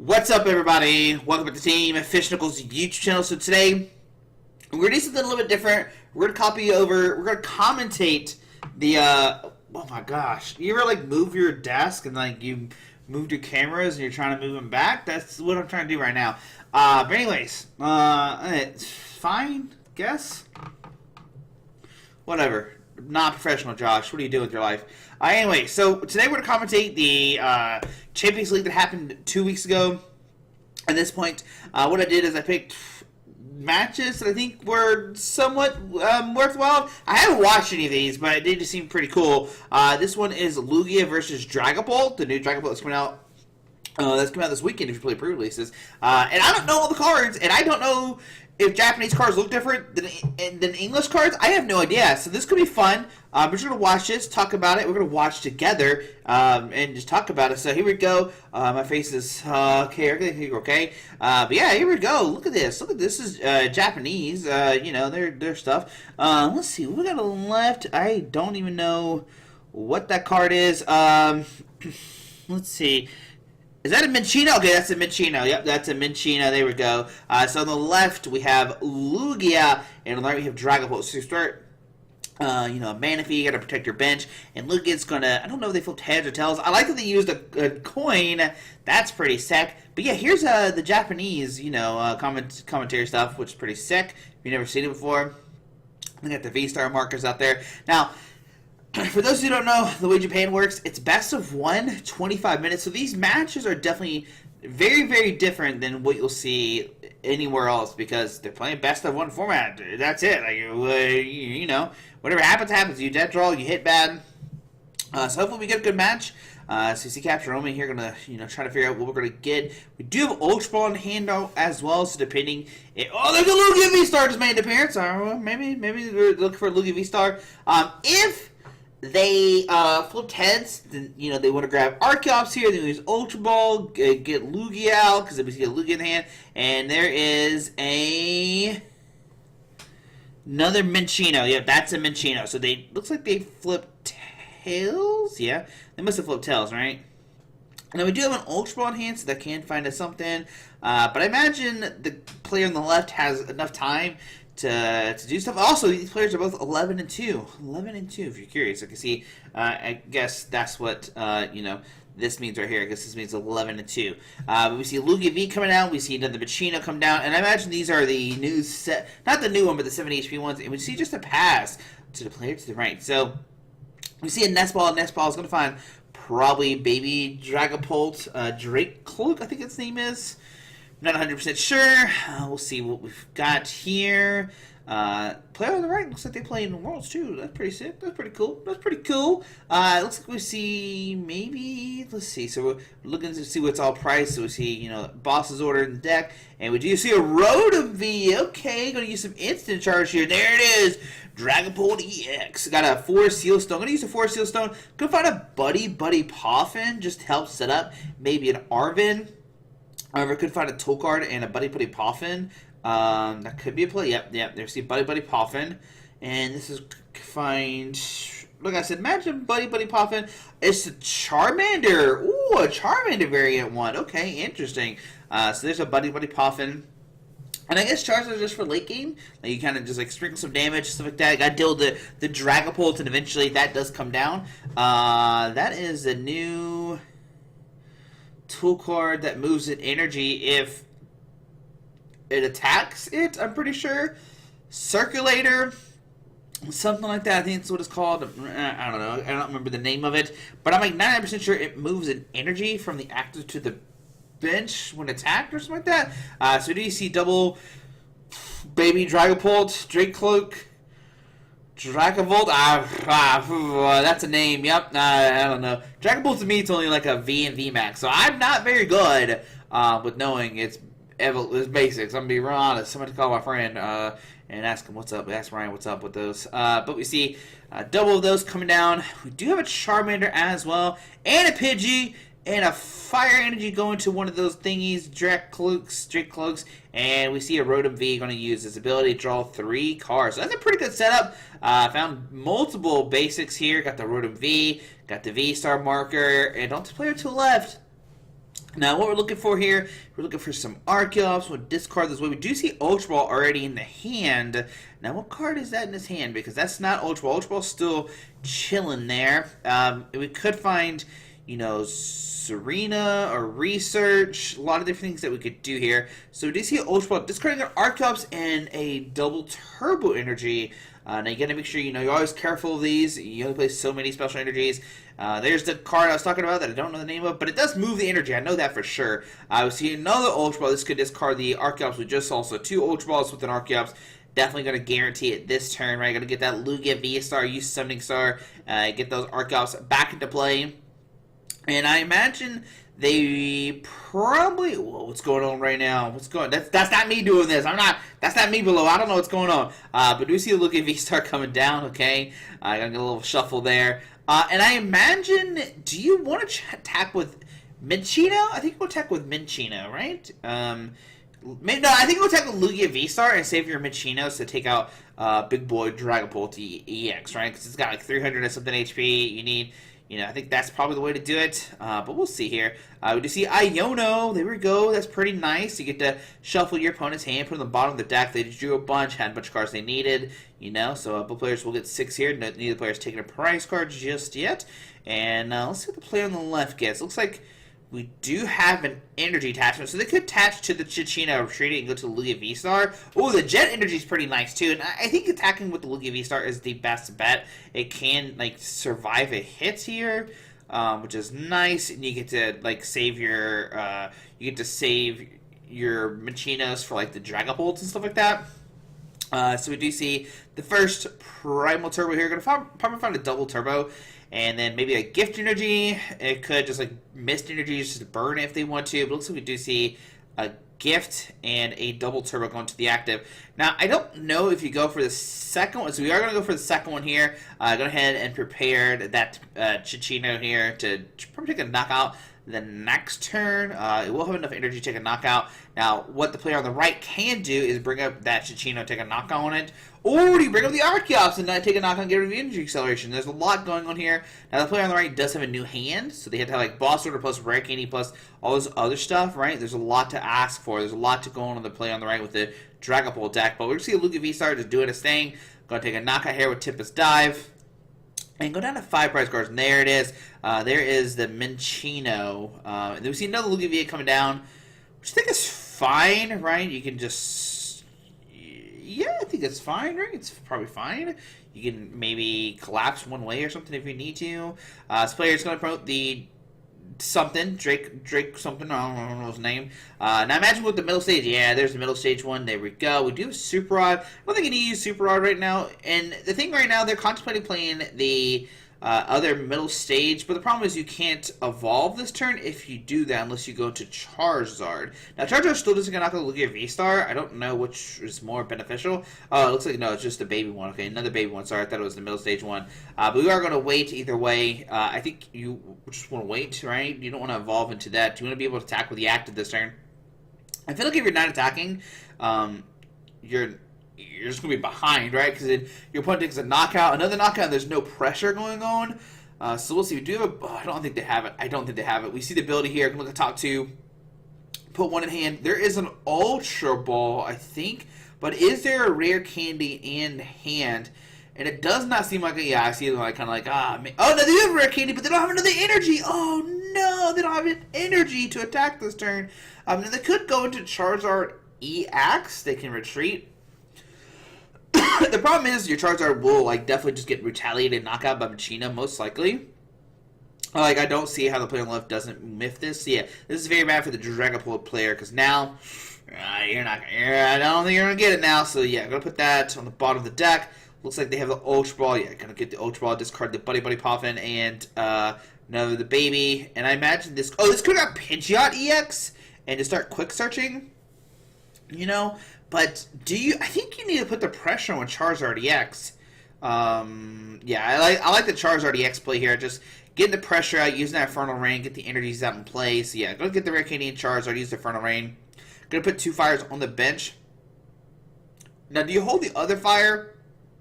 What's up, everybody? Welcome to the team at Fish Knuckles YouTube channel. So today we're gonna do something a little bit different. We're gonna commentate the oh my gosh. You ever like move your desk and like you moved your cameras and you're trying to move them back? That's what I'm trying to do right now. But anyways, it's fine, guess. Whatever. Not professional, Josh. What are you doing with your life? Anyway, so today we're going to commentate the Champions League that happened 2 weeks ago. At this point, what I did is I picked matches that I think were somewhat worthwhile. I haven't watched any of these, but it did just seem pretty cool. This one is Lugia versus Dragapult, the new Dragapult that's coming out. That's coming out this weekend if you play pre-releases. And I don't know all the cards, and I don't know if Japanese cards look different than English cards. I have no idea. So this could be fun. We're just going to watch this, talk about it. We're going to watch together and just talk about it. So here we go. My face is okay. Everything okay. But yeah, here we go. Look at this. Look at this. This is Japanese. You know, their stuff. Let's see. What we got on the left? I don't even know what that card is. Let's see. Is that a Minchino? Okay, that's a Minchino. Yep, that's a Minchino. There we go. So on the left, we have Lugia, and on the right, we have Dragapult. So you start, you know, a Manaphy, you got to protect your bench, and Lugia's going to, I don't know if they flipped heads or tails. I like that they used a coin. That's pretty sick. But yeah, here's the Japanese, you know, commentary stuff, which is pretty sick. If you've never seen it before, they got the VSTAR markers out there. Now, for those who don't know the way Japan works, it's best of 1, 25 minutes. So these matches are definitely very, very different than what you'll see anywhere else because they're playing best of 1 format. That's it. Like you know, whatever happens, happens. You dead draw, you hit bad. So hopefully we get a good match. So you see Captain Roman here, gonna try to figure out what we're gonna get. We do have Ultra Ball in hand as well, so depending. There's a Lugia V-Star just made an appearance. Maybe we're looking for a Lugia V-Star. If they flipped heads, then, you know, they want to grab Archeops here, they use Ultra Ball, get Lugia out, because they get Lugia in the hand, and there is another Minchino. Yeah, that's a Minchino. So they, looks like they flipped tails? Yeah, they must have flipped tails, right? Now we do have an Ultra Ball in hand, so that can find us something, but I imagine the player on the left has enough time to do stuff. Also, these players are both 11 and 2. 11 and 2, if you're curious. I can see, I guess that's what, you know, this means right here. I guess this means 11 and 2. But we see Lugia V coming out. We see another Minchino come down. And I imagine these are the new set, not the new one, but the 70 HP ones. And we see just a pass to the player to the right. So we see a Nest Ball. Nest Ball is going to find probably Baby Dragapult, Dragapult, I think its name is. Not 100% sure. We'll see what we've got here. Player on the right looks like they play in the Worlds too. That's pretty sick. That's pretty cool. That's pretty cool. Looks like we see maybe. Let's see. So we're looking to see what's all priced. So we see, you know, Boss's Order in the deck, and we do see a Rotom V. Okay, going to use some instant charge here. There it is. Dragapult EX. Got a 4 Seal Stone. Going to use a 4 Seal Stone. Going to find a Buddy Poffin. Just to help set up maybe an Arvin. However, could find a Tool card and a Buddy Poffin. That could be a play. Yep. There's the Buddy Poffin. And this is find. Like I said, imagine Buddy Poffin. It's a Charmander. Ooh, a Charmander variant one. Okay, interesting. So there's a Buddy Poffin. And I guess Charizard just for late game. Like you kind of just like sprinkle some damage, stuff like that. Got to deal with the Dragapult, and eventually that does come down. That is a new tool card that moves in energy if it attacks it, I'm pretty sure. Circulator, something like that. I think that's what it's called. I don't know. I don't remember the name of it. But I'm like 99% sure it moves in energy from the active to the bench when attacked or something like that. So do you see double Baby Dragapult, Drake Cloak, Dragapult? That's a name. Yep. I don't know. Dragapult to me, it's only like a V and V max. So I'm not very good with knowing its basics. I'm gonna be real honest. Somebody call my friend and ask him what's up. Ask Ryan what's up with those. But we see double of those coming down. We do have a Charmander as well, and a Pidgey, and a Fire Energy going to one of those thingies, Drake Cloaks, and we see a Rotom V going to use his ability to draw 3 cards. So that's a pretty good setup. Found multiple basics here. Got the Rotom V, got the V-Star marker, and don't play it to the left. Now, what we're looking for here, we're looking for some Archeops. We'll discard this way. We do see Ultra Ball already in the hand. Now, what card is that in his hand? Because that's not Ultra Ball. Ultra Ball's still chilling there. We could find, you know, Serena or Research. A lot of different things that we could do here. So we do see Ultra Ball discarding an Archeops and a double Turbo Energy. Now you gotta make sure, you know, you're always careful of these. You only play so many special energies. There's the card I was talking about that I don't know the name of, but it does move the energy. I know that for sure. We see another Ultra Ball. This could discard the Archeops we just saw. So 2 Ultra Balls with an Archeops. Definitely going to guarantee it this turn, right? Going to get that Lugia VSTAR, use Summoning Star, get those Archeops back into play. And I imagine they probably... Whoa, what's going on right now? What's going... That's not me doing this. I'm not... That's not me below. I don't know what's going on. But do we see the Lugia V-Star coming down? Okay. I gotta get a little shuffle there. And I imagine... Do you want to attack with Minccino? I think we'll attack with Minccino, right? No, I think we'll attack with Lugia V-Star and save your Mincinos to take out Big Boy Dragapult EX, right? Because it's got like 300 and something HP. You need... You know, I think that's probably the way to do it, but we'll see here. We do see Iono. There we go. That's pretty nice. You get to shuffle your opponent's hand, put it on the bottom of the deck. They drew a bunch, had a bunch of cards they needed, you know, so both players will get 6 here. Neither player's taking a prize card just yet. And let's see what the player on the left gets. Looks like we do have an energy attachment, so they could attach to the Chichina Retreating and go to the Lugia V-Star. Oh, the Jet energy is pretty nice, too, and I think attacking with the Lugia V-Star is the best bet. It can, like, survive a hit here, which is nice, and you get to, like, save your, Mincinos for, like, the Dragapults and stuff like that. So we do see the first Primal Turbo here. Going to probably find a double Turbo. And then maybe a Gift Energy. It could just like Mist Energy just to burn if they want to. But it looks like we do see a Gift and a double Turbo going to the active. Now, I don't know if you go for the second one. So we are going to go for the second one here. Go ahead and prepare that Chichino here to probably take a knockout the next turn. It will have enough energy to take a knockout. Now, what the player on the right can do is bring up that Chichino, take a knockout on it. Or you bring up the Archeops and take a knockout and get rid of the energy acceleration. There's a lot going on here. Now, the player on the right does have a new hand, so they have to have like Boss Order plus Rare Candy plus all this other stuff, right? There's a lot to ask for. There's a lot to go on the player on the right with the Dragapult deck. But we're going to see a Lugia V-Star just doing his thing. Going to take a knockout here with Tempest Dive. And go down to 5 prize cards, and there it is. There is the Minccino. And then we see another Lugia V coming down, which I think is fine, right? You can just... Yeah, I think it's fine, right? It's probably fine. You can maybe collapse one way or something if you need to. This player is going to promote the something, Drake something, I don't know his name. Now imagine with the middle stage, yeah, there's the middle stage one, there we go. We do have Super Rod. I don't think you need to use Super Rod right now, and the thing right now, they're contemplating playing the other middle stage, but the problem is you can't evolve this turn if you do that unless you go to Charizard. Now Charizard still doesn't get knocked out Lugia V-Star. I don't know which is more beneficial. Oh, it looks like, no, it's just the baby one. Okay, another baby one. Sorry, I thought it was the middle stage one. But we are going to wait either way. I think you just want to wait, right? You don't want to evolve into that. You want to be able to attack with the active this turn. I feel like if you're not attacking, you're just going to be behind, right? Because your opponent takes a knockout, another knockout, and there's no pressure going on. So we'll see. We do have a... Oh, I don't think they have it. We see the ability here. I can look at top 2. Put 1 in hand. There is an Ultra Ball, I think. But is there a Rare Candy in hand? And it does not seem like... Yeah, I see it like kind of like... Oh, no, they have Rare Candy, but they don't have another energy. Oh, no. They don't have energy to attack this turn. Now they could go into Charizard EX. They can retreat. The problem is your Charizard will like definitely just get retaliated and knocked out by Minccino, most likely. Like, I don't see how the player on the left doesn't miff this. Yeah, this is very bad for the Dragapult player, because now I don't think you're going to get it now. So yeah, I'm going to put that on the bottom of the deck. Looks like they have the Ultra Ball. Yeah, going to get the Ultra Ball, discard the Buddy Poffin, and another the baby. And I imagine this... Oh, this could have Pidgeot EX and just start quick searching. You know... But I think you need to put the pressure on Charizard EX. Yeah, I like the Charizard EX play here. Just getting the pressure out, using that Infernal Rain, get the energies out in play. So yeah, go get the Rare Candy and Charizard, use the Infernal Rain. Gonna put 2 fires on the bench. Now, do you hold the other fire?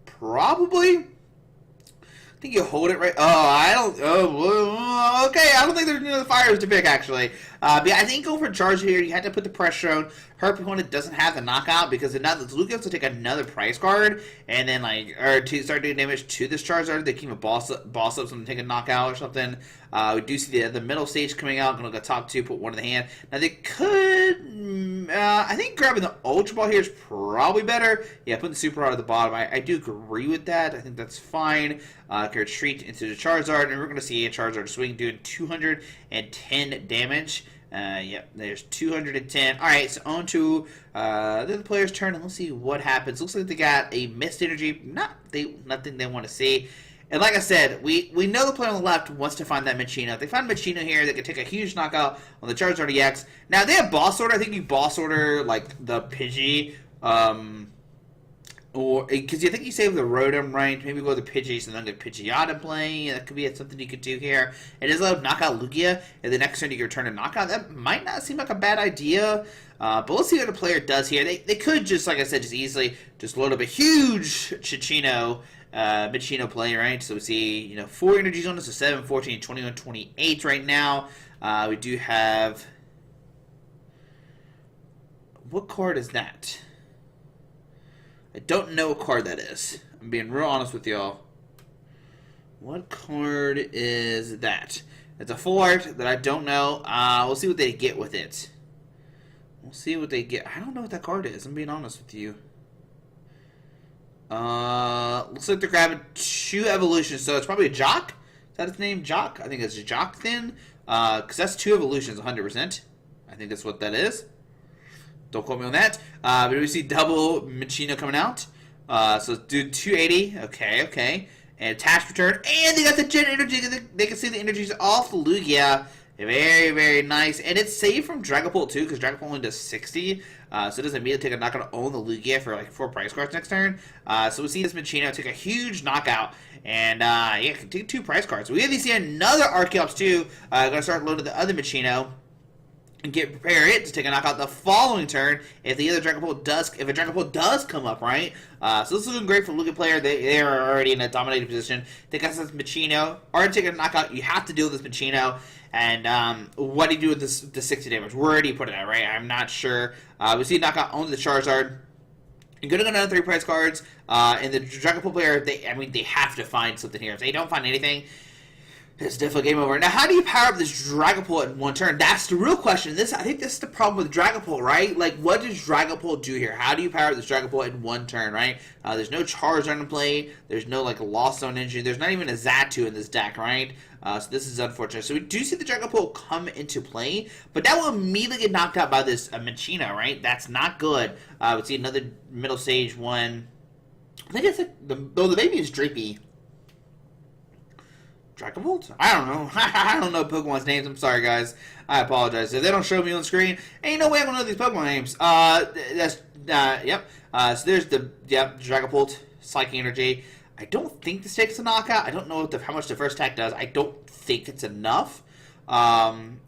Probably. I think you hold it right. Oh, I don't. Oh, okay. I don't think there's any other fires to pick, actually. But yeah, I think go for charge here. You have to put the pressure on. Her opponent doesn't have the knockout because now the Lugia has to take another price card and then or to start doing damage to this Charizard. They keep a boss up, something, take a knockout or something. We do see the middle stage coming out. Gonna go top 2, put one in the hand. Now they could, I think grabbing the Ultra Ball here is probably better. Yeah, putting the Super Art at the bottom. I do agree with that. I think that's fine. Can retreat into the Charizard, and we're gonna see a Charizard swing doing 210 damage. Yep, there's 210. Alright, so on to the player's turn, and let's see what happens. Looks like they got a Mist Energy. Nothing they want to see. And like I said, we know the player on the left wants to find that Minccino. If they find Minccino here, they can take a huge knockout on the Charizard EX. Now, they have Boss Order. I think you Boss Order, like, the Pidgey, or because you think you save the Rotom, right? Maybe go with the Pidgey, so then get Pidgeot play. That could be something you could do here. It is allowed to knock out Lugia, and the next turn you can return a knockout. That might not seem like a bad idea, but let's see what the player does here. They could just, like I said, just easily just load up a huge Minccino play, right? So we see 4 energies on this, so 7, 14, 21, 28 right now. We do have, what card is that? I don't know what card that is. I'm being real honest with y'all. What card is that? It's a full art that I don't know. We'll see what they get with it. We'll see what they get. I don't know what that card is. I'm being honest with you. Looks like they're grabbing 2 evolutions, so it's probably a Jock. Is that its name? Jock? I think it's Jock Thin. Because that's 2 evolutions, 100%. I think that's what that is. Don't quote me on that. But we see double Minccino coming out. So let's do 280. Okay. And attach return. And they got the Gen Energy. They can see the energies off the Lugia. Very, very nice. And it's saved from Dragapult too, because Dragapult only does 60. So it doesn't mean to take a knockout on the Lugia for like 4 price cards next turn. So we see this Minccino take a huge knockout. And yeah, can take 2 price cards. We see another Archeops too. Gonna start loading the other Minccino. And prepare it to take a knockout the following turn if the other Dragapult does come up, right? So this is looking great for Lugia player. They are already in a dominated position. They got this Minccino. Already taking a knockout. You have to deal with this Minccino. And what do you do with this the 60 damage? Where do you put it at, right? I'm not sure. We see a knockout onto the Charizard. You're gonna go another 3 prize cards. And the Dragapult player, they have to find something here. If they don't find anything, it's definitely game over. Now, how do you power up this Dragapult in 1 turn? That's the real question. I think this is the problem with Dragapult, right? Like, what does Dragapult do here? How do you power up this Dragapult in 1 turn, right? There's no Charizard in play. There's no, like, Lost Zone Engine. There's not even a Xatu in this deck, right? So this is unfortunate. So we do see the Dragapult come into play, but that will immediately get knocked out by this Minccino, right? That's not good. We see another middle stage one. I think it's like, the baby is Drapey. Dragapult? I don't know. I don't know Pokemon's names. I'm sorry, guys. I apologize. If they don't show me on screen, ain't no way I'm going to know these Pokemon names. Yep. So there's Dragapult, Psychic Energy. I don't think this takes a knockout. I don't know how much the first attack does. I don't think it's enough. And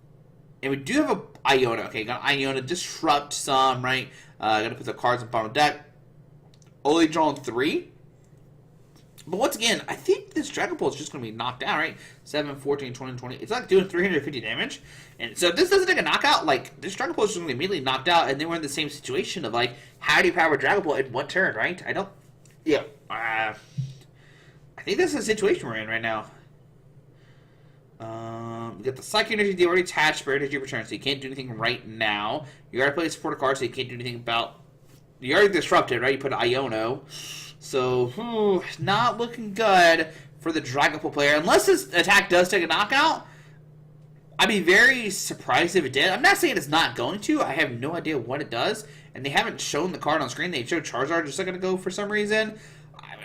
we do have a Iona. Okay, got Iona. Disrupt some, right? Gotta put the cards on the bottom of the deck. Only drawn 3. But once again, I think this Dragapult is just going to be knocked out, right? 7, 14, 20, 20. It's like doing 350 damage. And so if this doesn't take a knockout, like, this Dragapult is just going to be immediately knocked out. And then we're in the same situation of, like, how do you power Dragapult in 1 turn, right? I think this is the situation we're in right now. You got the Psychic Energy, they already attached Spirit Energy return, so you can't do anything right now. You gotta play a supporter card, so you can't do anything about... You already disrupted, right? You put an Iono. So, not looking good for the Dragapult player. Unless this attack does take a knockout, I'd be very surprised if it did. I'm not saying it's not going to. I have no idea what it does. And they haven't shown the card on screen. They showed Charizard just a second ago for some reason.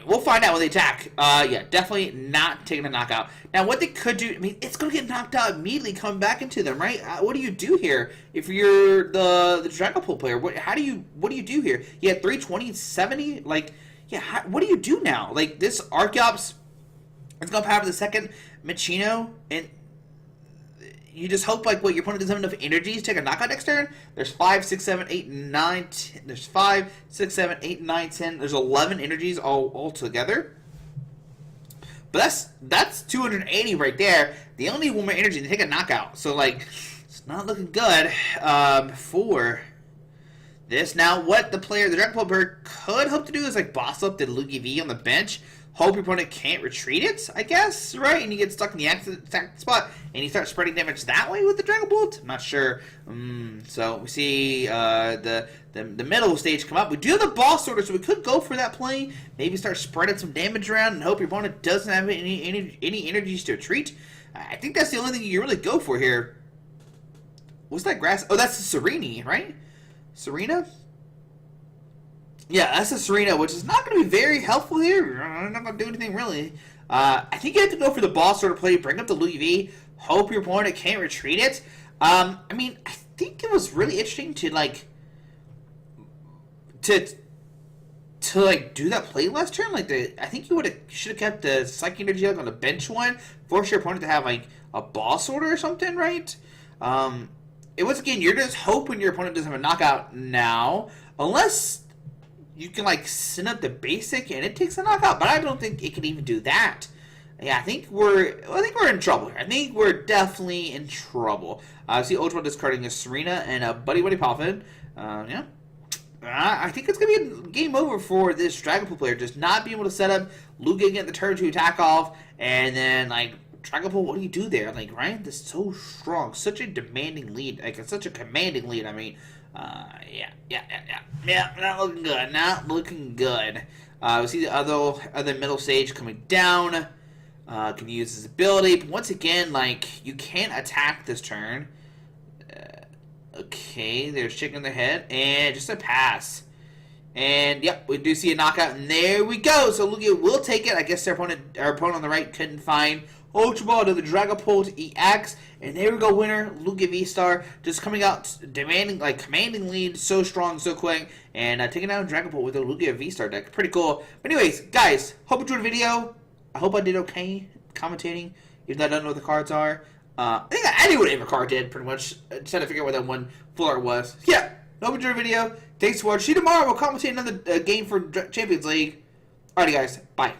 We'll find out when they attack. Yeah, definitely not taking a knockout. Now, what they could do, it's going to get knocked out immediately, come back into them, right? What do you do here if you're the Dragapult player? What do you do here? You had 320 and 70? Like... Yeah, what do you do now? Like, this Archeops is going to power the second Minccino, and you just hope, like, your opponent doesn't have enough energies to take a knockout next turn? There's 5, 6, 7, 8, 9, 10. There's 5, 6, 7, 8, 9, 10. There's 11 energies all together. But that's 280 right there. They only need 1 more energy to take a knockout. So, like, not looking good for this. Now, what the Dragapult player could hope to do is like boss up the Lugia V on the bench. Hope your opponent can't retreat it, I guess, right? And you get stuck in the exact spot, and you start spreading damage that way with the Dragapult? I'm not sure. So we see the middle stage come up. We do have the boss order, so we could go for that play. Maybe start spreading some damage around and hope your opponent doesn't have any energies to retreat. I think that's the only thing you really go for here. What's that grass? Oh, that's the Serene, right? Serena? Yeah, that's a Serena, which is not going to be very helpful here. I'm not going to do anything, really. I think you have to go for the boss sort of play, bring up the Lugia V, hope your opponent can't retreat it. I mean, I think it was really interesting to, like, to do that play last turn. Like, I think you should have kept the Psychic Energy on the bench one, force your opponent to have, like, a boss order or something, right? It was, again, you're just hoping your opponent doesn't have a knockout now, unless you can, like, send up the basic and it takes a knockout, but I don't think it can even do that. Yeah, I think we're in trouble here. I think we're definitely in trouble. I see Ultra discarding a Serena and a Buddy Poffin. Yeah. I think it's going to be a game over for this Dragapult player. Just not being able to set up Lugia get the turn to attack off, and then, like, Dragapult, what do you do there? Like, Ryan, this is so strong. Such a demanding lead. Like, it's such a commanding lead. I mean, yeah, not looking good. Not looking good. We see the other middle stage coming down. Can use his ability. But once again, like, you can't attack this turn. Okay, they're shaking their head. And just a pass. And, yep, we do see a knockout. And there we go. So Lugia will take it. I guess our opponent on the right couldn't find Ultra Ball to the Dragapult EX. And there we go, winner, Lugia VSTAR. Just coming out, demanding, like, commanding lead. So strong, so quick. And taking down Dragapult with the Lugia VSTAR deck. Pretty cool. But anyways, guys, hope you enjoyed the video. I hope I did okay commentating, even though I don't know what the cards are. I think I knew what every card did, pretty much. Just had to figure out what that one full art was. Yeah, hope you enjoyed the video. Thanks for watching. See you tomorrow. We'll commentate another game for Champions League. Alrighty, guys. Bye.